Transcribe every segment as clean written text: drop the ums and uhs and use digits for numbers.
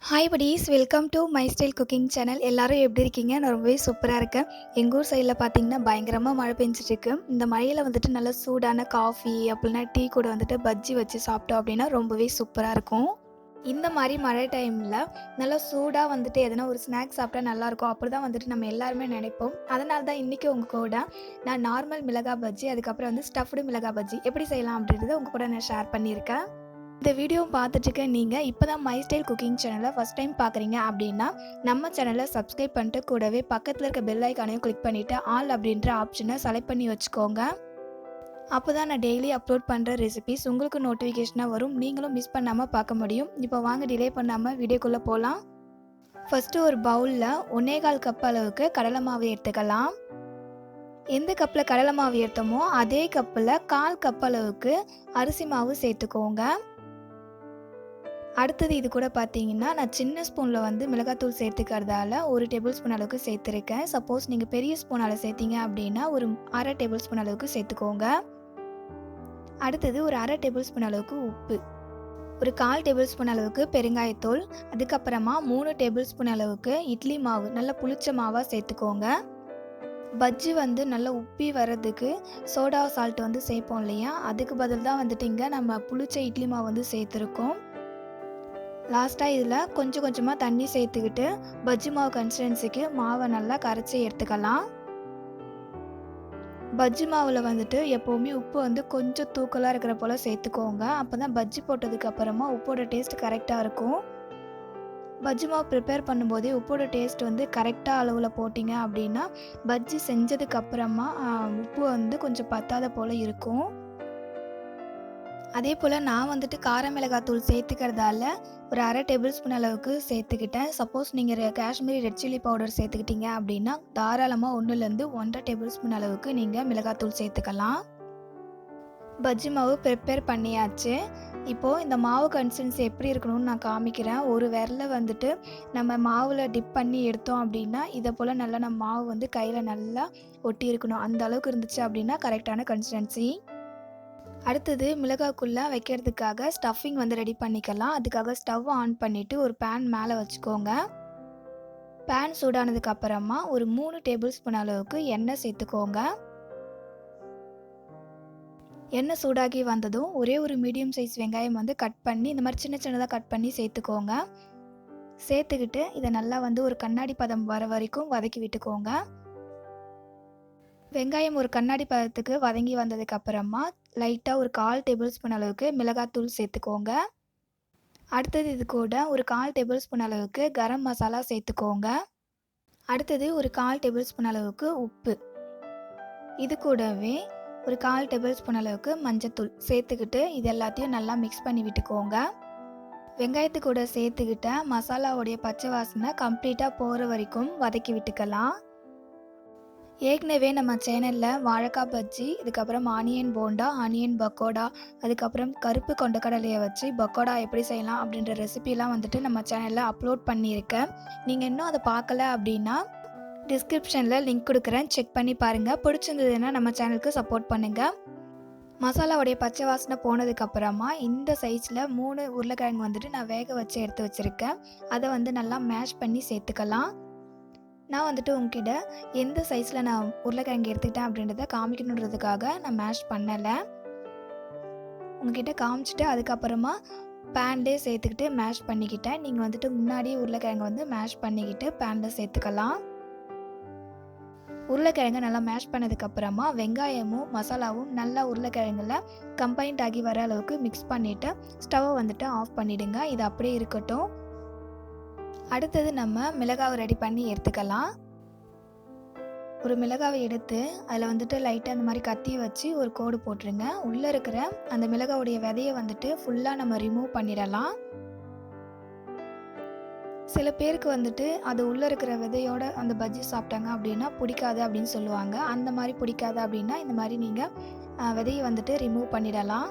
Hi buddies, welcome to my style cooking channel. எல்லாரும் எப்படி இருக்கீங்க? நான் ரொம்பவே சூப்பராக இருக்கேன். எங்கள் ஊர் சைடில் பார்த்தீங்கன்னா பயங்கரமாக மழை பெஞ்சிட்ருக்கு. இந்த மழையில் வந்துட்டு நல்லா சூடான காஃபி அப்படின்னா டீ கூட வந்துட்டு பஜ்ஜி வச்சு சாப்பிட்டோம் அப்படின்னா ரொம்பவே சூப்பராக இருக்கும். இந்த மாதிரி மழை டைமில் நல்லா சூடாக வந்துட்டு எதனா ஒரு ஸ்நாக்ஸ் சாப்பிட்டா நல்லாயிருக்கும், அப்படி தான் வந்துட்டு நம்ம எல்லாருமே நினைப்போம். அதனால தான் இன்றைக்கி உங்கள் கூட நான் நார்மல் மிளகாய் பஜ்ஜி, அதுக்கப்புறம் வந்து ஸ்டஃப்டு மிளகாய் பஜ்ஜி எப்படி செய்யலாம் அப்படின்றத உங்கள் கூட நான் ஷேர் பண்ணியிருக்கேன். இந்த வீடியோ பார்த்துட்டுருக்க நீங்கள் இப்போ தான் மை ஸ்டைல் குக்கிங் சேனலை ஃபஸ்ட் டைம் பார்க்குறீங்க அப்படின்னா நம்ம சேனலை சப்ஸ்கிரைப் பண்ணிட்டு கூடவே பக்கத்தில் இருக்க பெல் ஐக்கானையும் கிளிக் பண்ணிவிட்டு ஆல் அப்படின்ற ஆப்ஷனை செலக்ட் பண்ணி வச்சுக்கோங்க. அப்போ தான் நான் டெய்லி அப்லோட் பண்ணுற ரெசிபிஸ் உங்களுக்கு நோட்டிஃபிகேஷனாக வரும், நீங்களும் மிஸ் பண்ணாமல் பார்க்க முடியும். இப்போ வாங்க டிலே பண்ணாமல் வீடியோக்குள்ளே போகலாம். ஃபஸ்ட்டு ஒரு பவுலில் 1.25 கப் அளவுக்கு கடலை மாவு எடுத்துக்கலாம். எந்த கப்பில் கடலை மாவு எடுத்தோமோ அதே கப்பில் 1/4 கப் அளவுக்கு அரிசி மாவு சேர்த்துக்கோங்க. அடுத்தது இது கூட பார்த்தீங்கன்னா நான் சின்ன ஸ்பூனில் வந்து மிளகாத்தூள் சேர்த்துக்கிறதால 1 டேபிள் ஸ்பூன் அளவுக்கு சேர்த்துருக்கேன். சப்போஸ் நீங்கள் பெரிய ஸ்பூனால் சேர்த்திங்க அப்படின்னா ஒரு 1/2 டேபிள் ஸ்பூன் அளவுக்கு சேர்த்துக்கோங்க. அடுத்தது ஒரு 1/2 டேபிள் ஸ்பூன் அளவுக்கு உப்பு, ஒரு 1/4 டேபிள் ஸ்பூன் அளவுக்கு பெருங்காயத்தூள், அதுக்கப்புறமா 3 டேபிள் ஸ்பூன் அளவுக்கு இட்லி மாவு நல்லா புளிச்ச மாவாக சேர்த்துக்கோங்க. பஜ்ஜி வந்து நல்லா உப்பி வர்றதுக்கு சோடா சால்ட் வந்து சேர்ப்போம் இல்லையா, அதுக்கு பதில் தான் வந்துட்டு இங்கே நம்ம புளிச்ச இட்லி மாவு வந்து சேர்த்துருக்கோம். லாஸ்ட்டாக இதில் கொஞ்சம் கொஞ்சமாக தண்ணி சேர்த்துக்கிட்டு பஜ்ஜி மாவு கன்சிஸ்டன்சிக்கு மாவை நல்லா கரைச்சி எடுத்துக்கலாம். பஜ்ஜி மாவில் வந்துட்டு எப்போவுமே உப்பு வந்து கொஞ்சம் தூக்கலாக இருக்கிற போல் சேர்த்துக்கோங்க. அப்போ தான் பஜ்ஜி போட்டதுக்கு அப்புறமா உப்போட டேஸ்ட் கரெக்டாக இருக்கும். பஜ்ஜி மாவு ப்ரிப்பேர் பண்ணும்போதே உப்போட டேஸ்ட் வந்து கரெக்டாக அளவில் போட்டிங்க அப்படின்னா பஜ்ஜி செஞ்சதுக்கப்புறமா உப்பு வந்து கொஞ்சம் பத்தாத போல் இருக்கும். அதே போல் நான் வந்துட்டு கார மிளகாத்தூள் சேர்த்துக்கிறதால ஒரு 1/2 டேபிள் ஸ்பூன் அளவுக்கு சேர்த்துக்கிட்டேன். சப்போஸ் நீங்கள் காஷ்மீரி ரெட் சில்லி பவுடர் சேர்த்துக்கிட்டீங்க அப்படின்னா தாராளமாக 1லேருந்து 1.5 டேபிள் ஸ்பூன் அளவுக்கு நீங்கள் மிளகாத்தூள் சேர்த்துக்கலாம். பஜ்ஜி மாவு ப்ரிப்பேர் பண்ணியாச்சு. இப்போது இந்த மாவு கன்சிஸ்டன்சி எப்படி இருக்கணும்னு நான் காமிக்கிறேன். ஒரு விரலை வந்துட்டு நம்ம மாவில் டிப் பண்ணி எடுத்தோம் அப்படின்னா இதை போல் நல்லா நம்ம மாவு வந்து கையில் நல்லா ஒட்டி இருக்கணும். அந்த அளவுக்கு இருந்துச்சு அப்படின்னா கரெக்டான கன்சிஸ்டன்சி. அடுத்தது மிளகாய்க்குள்ளே வைக்கிறதுக்காக ஸ்டஃபிங் வந்து ரெடி பண்ணிக்கலாம். அதுக்காக ஸ்டவ் ஆன் பண்ணிவிட்டு ஒரு பேன் மேலே வச்சுக்கோங்க. பேன் சூடானதுக்கு அப்புறமா ஒரு 3 டேபிள் ஸ்பூன் அளவுக்கு எண்ணெய் சேர்த்துக்கோங்க. எண்ணெய் சூடாகி வந்ததும் ஒரே ஒரு மீடியம் சைஸ் வெங்காயம் வந்து கட் பண்ணி இந்த மாதிரி சின்ன சின்னதாக கட் பண்ணி சேர்த்துக்கோங்க. சேர்த்துக்கிட்டு இதை நல்லா வந்து ஒரு கண்ணாடி பதம் வர வரைக்கும் வதக்கி விட்டுக்கோங்க. வெங்காயம் ஒரு கண்ணாடி பதத்துக்கு வதங்கி வந்ததுக்கு அப்புறமா லைட்டாக ஒரு 1/4 டேபிள் ஸ்பூன் அளவுக்கு மிளகாத்தூள் சேர்த்துக்கோங்க. அடுத்தது இது கூட ஒரு 1/4 டேபிள் ஸ்பூன் அளவுக்கு கரம் மசாலா சேர்த்துக்கோங்க. அடுத்தது ஒரு 1/4 டேபிள் ஸ்பூன் அளவுக்கு உப்பு, இது கூடவே ஒரு 1/4 டேபிள் ஸ்பூன் அளவுக்கு மஞ்சத்தூள் சேர்த்துக்கிட்டு இது எல்லாத்தையும் நல்லா மிக்ஸ் பண்ணி விட்டுக்கோங்க. வெங்காயத்து கூட சேர்த்துக்கிட்ட மசாலாவுடைய பச்சை வாசனை கம்ப்ளீட்டாக போகிற வரைக்கும் வதக்கி விட்டுக்கலாம். ஏற்கனவே நம்ம சேனலில் வாழைக்காய் பஜ்ஜி, இதுக்கப்புறம் ஆனியன் போண்டா, ஆனியன் பக்கோடா, அதுக்கப்புறம் கருப்பு கொண்டக்கடலையை வச்சு பக்கோடா எப்படி செய்யலாம் அப்படின்ற ரெசிபிலாம் வந்துட்டு நம்ம சேனலில் அப்லோட் பண்ணியிருக்கேன். நீங்கள் இன்னும் அதை பார்க்கல அப்படின்னா டிஸ்கிரிப்ஷனில் லிங்க் கொடுக்குறேன், செக் பண்ணி பாருங்கள். பிடிச்சிருந்ததுன்னா நம்ம சேனலுக்கு சப்போர்ட் பண்ணுங்கள். மசாலாவுடைய பச்சை வாசனை போனதுக்கப்புறமா இந்த சைஸில் 3 உருளைக்கிழங்கு வந்துட்டு நான் வேக வச்சு எடுத்து வச்சுருக்கேன். அதை வந்து நல்லா மேஷ் பண்ணி சேர்த்துக்கலாம். நான் வந்துட்டு உங்ககிட்ட எந்த சைஸில் நான் உருளைக்கிழங்கு எடுத்துக்கிட்டேன் அப்படின்றத காமிக்கணுன்றதுக்காக நான் மேஷ் பண்ணலை. உங்ககிட்ட காமிச்சிட்டு அதுக்கப்புறமா பேன்லேயே சேர்த்துக்கிட்டு மேஷ் பண்ணிக்கிட்டேன். நீங்கள் வந்துட்டு முன்னாடியே உருளைக்கிழங்கு வந்து மேஷ் பண்ணிக்கிட்டு பேனில் சேர்த்துக்கலாம். உருளைக்கிழங்கு நல்லா மேஷ் பண்ணதுக்கப்புறமா வெங்காயமும் மசாலாவும் நல்லா உருளைக்கிழங்குல கம்பைன்ட் ஆகி வர அளவுக்கு மிக்ஸ் பண்ணிவிட்டு ஸ்டவ்வை வந்துட்டு ஆஃப் பண்ணிவிடுங்க. இது அப்படியே இருக்கட்டும். அடுத்தது நம்ம மிளகாவை ரெடி பண்ணி எடுத்துக்கலாம். ஒரு மிளகாவை எடுத்து அதில் வந்துட்டு லைட்டாக அந்த மாதிரி கத்தியை வச்சு ஒரு கோடு போட்டுருங்க. உள்ளே இருக்கிற அந்த மிளகாவுடைய விதையை வந்துட்டு ஃபுல்லாக நம்ம ரிமூவ் பண்ணிடலாம். சில பேருக்கு வந்துட்டு அது உள்ளே இருக்கிற விதையோட அந்த பஜ்ஜி சாப்பிட்டாங்க அப்படின்னா பிடிக்காது அப்படின்னு சொல்லுவாங்க. அந்த மாதிரி பிடிக்காது அப்படின்னா இந்த மாதிரி நீங்கள் விதையை வந்துட்டு ரிமூவ் பண்ணிடலாம்.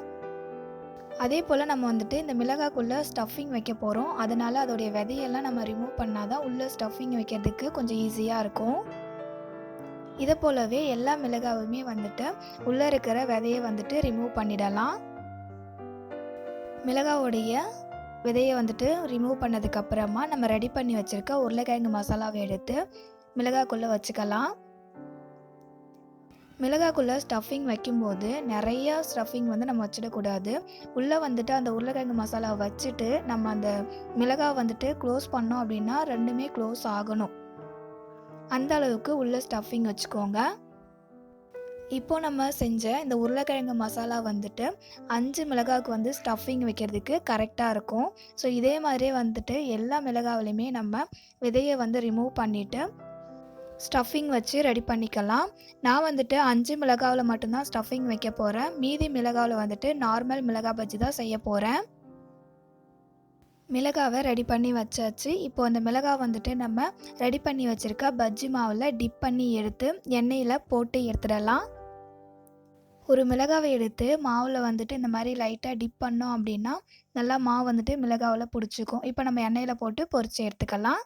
அதே போல் நம்ம வந்துட்டு இந்த மிளகாய்க்குள்ளே ஸ்டஃபிங் வைக்க போகிறோம். அதனால் அதோடைய விதையெல்லாம் நம்ம ரிமூவ் பண்ணால் தான் உள்ளே ஸ்டஃபிங் வைக்கிறதுக்கு கொஞ்சம் ஈஸியாக இருக்கும். இதை போலவே எல்லா மிளகாவுமே வந்துட்டு உள்ளே இருக்கிற விதையை வந்துட்டு ரிமூவ் பண்ணிடலாம். மிளகாவுடைய விதையை வந்துட்டு ரிமூவ் பண்ணதுக்கப்புறமா நம்ம ரெடி பண்ணி வச்சுருக்க உருளைக்கிழங்கு மசாலாவை எடுத்து மிளகாக்குள்ளே வச்சுக்கலாம். மிளகாக்குள்ளே ஸ்டஃபிங் வைக்கும்போது நிறையா ஸ்டஃபிங் வந்து நம்ம வச்சிடக்கூடாது. உள்ளே வந்துட்டு அந்த உருளைக்கிழங்கு மசாலாவை வச்சுட்டு நம்ம அந்த மிளகாய் வந்துட்டு க்ளோஸ் பண்ணோம் அப்படின்னா 2மே க்ளோஸ் ஆகணும். அந்த அளவுக்கு உள்ளே ஸ்டஃபிங் வச்சுக்கோங்க. இப்போது நம்ம செஞ்ச இந்த உருளைக்கிழங்கு மசாலா வந்துட்டு 5 மிளகாய்க்கு வந்து ஸ்டஃபிங் வைக்கிறதுக்கு கரெக்டாக இருக்கும். ஸோ இதே மாதிரியே வந்துட்டு எல்லா மிளகாவிலையுமே நம்ம விதையை வந்து ரிமூவ் பண்ணிவிட்டு ஸ்டஃபிங் வச்சு ரெடி பண்ணிக்கலாம். நான் வந்துட்டு 5 மிளகாவில் மட்டும்தான் ஸ்டஃபிங் வைக்க போகிறேன். மீதி மிளகாவில் வந்துட்டு நார்மல் மிளகாய் பஜ்ஜி தான் செய்ய போகிறேன். மிளகாவை ரெடி பண்ணி வச்சாச்சு. இப்போ அந்த மிளகாய் வந்துட்டு நம்ம ரெடி பண்ணி வச்சுருக்க பஜ்ஜி மாவில் டிப் பண்ணி எடுத்து எண்ணெயில் போட்டு எடுத்துடலாம். ஒரு மிளகாவை எடுத்து மாவில் வந்துட்டு இந்த மாதிரி லைட்டாக டிப் பண்ணோம் அப்படின்னா நல்லா மாவு வந்துட்டு மிளகாவில் பிடிச்சிக்கும். இப்போ நம்ம எண்ணெயில் போட்டு பொரித்து எடுத்துக்கலாம்.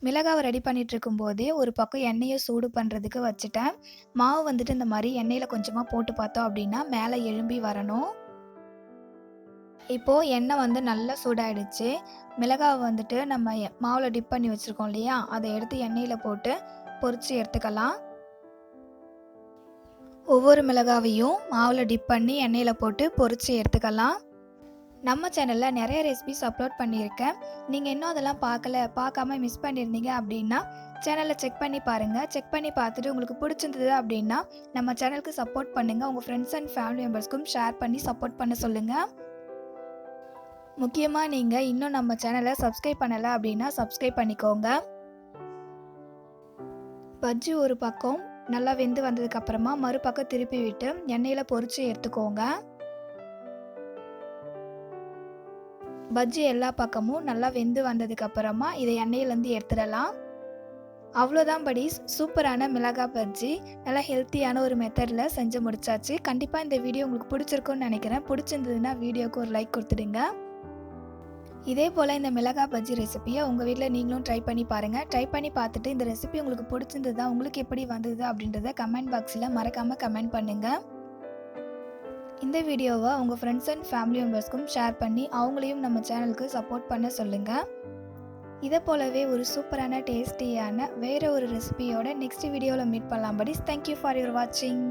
மிளகாவை ரெடி பண்ணிகிட்டு இருக்கும்போதே ஒரு பக்கம் எண்ணெயை சூடு பண்ணுறதுக்கு வச்சுட்டேன். மாவு வந்துட்டு இந்த மாதிரி எண்ணெயில் கொஞ்சமாக போட்டு பார்த்தோம் அப்படின்னா மேலே எழும்பி வரணும். இப்போது எண்ணெய் வந்து நல்லா சூடாயிடுச்சு. மிளகாவை வந்துட்டு நம்ம மாவில் டிப் பண்ணி வச்சுருக்கோம் இல்லையா, அதை எடுத்து எண்ணெயில் போட்டு பொரித்து எடுத்துக்கலாம். ஒவ்வொரு மிளகாவையும் மாவில் டிப் பண்ணி எண்ணெயில் போட்டு பொரித்து எடுத்துக்கலாம். நம்ம சேனலில் நிறைய ரெசிபிஸ் அப்லோட் பண்ணியிருக்கேன். நீங்கள் இன்னும் அதெல்லாம் பார்க்காம மிஸ் பண்ணியிருந்தீங்க அப்படின்னா சேனலை செக் பண்ணி பாருங்கள். செக் பண்ணி பார்த்துட்டு உங்களுக்கு பிடிச்சிருந்தது அப்படின்னா நம்ம சேனலுக்கு சப்போர்ட் பண்ணுங்கள். உங்கள் ஃப்ரெண்ட்ஸ் அண்ட் ஃபேமிலி மெம்பர்ஸ்க்கும் ஷேர் பண்ணி சப்போர்ட் பண்ண சொல்லுங்கள். முக்கியமாக நீங்கள் இன்னும் நம்ம சேனலை சப்ஸ்கிரைப் பண்ணலை அப்படின்னா சப்ஸ்கிரைப் பண்ணிக்கோங்க. பஜ்ஜி ஒரு பக்கம் நல்லா வெந்து வந்ததுக்கப்புறமா மறுபக்கம் திருப்பி விட்டு எண்ணெயில் பொரித்து எடுத்துக்கோங்க. பஜ்ஜி எல்லா பக்கமும் நல்லா வெந்து வந்ததுக்கப்புறமா இதை எண்ணெயிலேருந்து எடுத்துடலாம். அவ்வளோதான் படிஸ், சூப்பரான மிளகாய் பஜ்ஜி நல்லா ஹெல்த்தியான ஒரு மெத்தடில் செஞ்சு முடிச்சாச்சு. கண்டிப்பாக இந்த வீடியோ உங்களுக்கு பிடிச்சிருக்குன்னு நினைக்கிறேன். பிடிச்சிருந்ததுன்னா வீடியோக்கு ஒரு லைக் கொடுத்துடுங்க. இதே போல் இந்த மிளகாய் பஜ்ஜி ரெசிபியை உங்கள் வீட்டில் நீங்களும் ட்ரை பண்ணி பாருங்கள். ட்ரை பண்ணி பார்த்துட்டு இந்த ரெசிபி உங்களுக்கு பிடிச்சிருந்ததா, உங்களுக்கு எப்படி வந்தது அப்படின்றத கமெண்ட் பாக்ஸில் மறக்காமல் கமெண்ட் பண்ணுங்கள். இந்த வீடியோவை உங்கள் ஃப்ரெண்ட்ஸ் அண்ட் ஃபேமிலி மெம்பர்ஸ்க்கும் ஷேர் பண்ணி அவங்களையும் நம்ம சேனலுக்கு சப்போர்ட் பண்ண சொல்லுங்கள். இதை போலவே ஒரு சூப்பரான டேஸ்டியான வேறு ஒரு ரெசிபியோட நெக்ஸ்ட் வீடியோவில் மீட் பண்ணலாம். பட் தேங்க்யூ ஃபார் யுவர் வாட்சிங்.